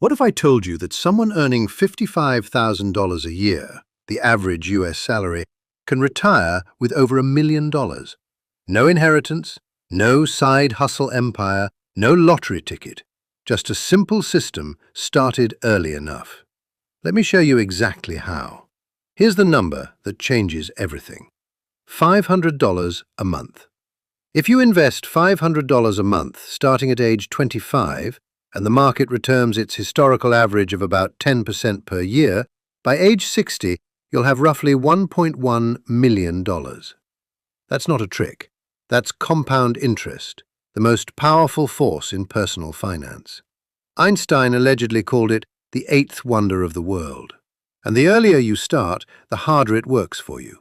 What if I told you that someone earning $55,000 a year, the average US salary, can retire with over $1 million? No inheritance, no side hustle empire, no lottery ticket, just a simple system started early enough. Let me show you exactly how. Here's the number that changes everything. $500 a month. If you invest $500 a month starting at age 25, and the market returns its historical average of about 10% per year, by age 60, you'll have roughly $1.1 million. That's not a trick. That's compound interest, the most powerful force in personal finance. Einstein allegedly called it the eighth wonder of the world. And the earlier you start, the harder it works for you.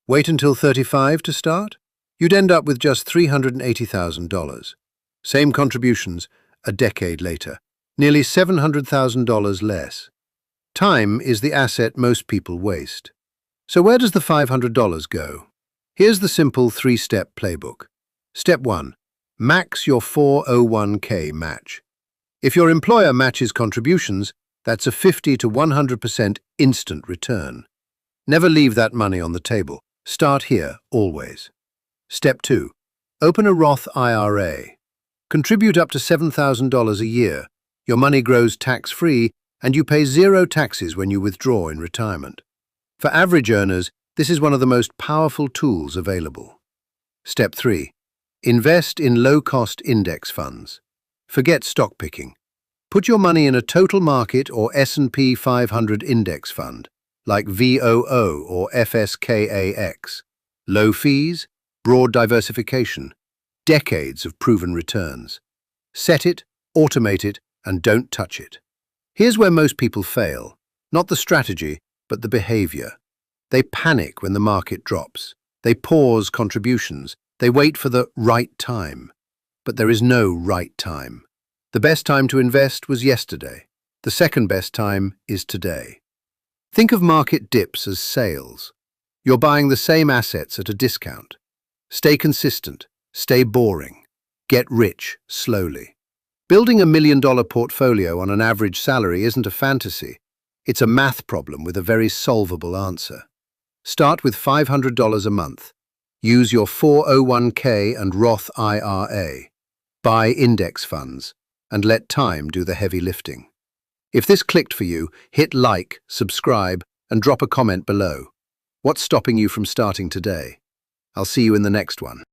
Wait until 35 to start? You'd end up with just $380,000. Same contributions, a decade later, nearly $700,000 less. Time is the asset most people waste. So where does the $500 go? Here's the simple three-step playbook. Step 1. Max your 401k match. If your employer matches contributions, that's a 50 to 100% instant return. Never leave that money on the table. Start here, always. Step 2. Open a Roth IRA. Contribute up to $7,000 a year. Your money grows tax-free, and you pay zero taxes when you withdraw in retirement. For average earners, this is one of the most powerful tools available. Step 3. Invest in low-cost index funds. Forget stock picking. Put your money in a total market or S&P 500 index fund, like VOO or FSKAX. Low fees, broad diversification, decades of proven returns. Set it, automate it, and don't touch it. Here's where most people fail. Not the strategy, but the behavior. They panic when the market drops. They pause contributions. They wait for the right time. But there is no right time. The best time to invest was yesterday. The second best time is today. Think of market dips as sales. You're buying the same assets at a discount. Stay consistent. Stay boring. Get rich slowly. Building $1 million portfolio on an average salary isn't a fantasy. It's a math problem with a very solvable answer. Start with $500 a month. Use your 401k and Roth IRA. Buy index funds, and let time do the heavy lifting. If this clicked for you, hit like, subscribe, and drop a comment below. What's stopping you from starting today? I'll see you in the next one.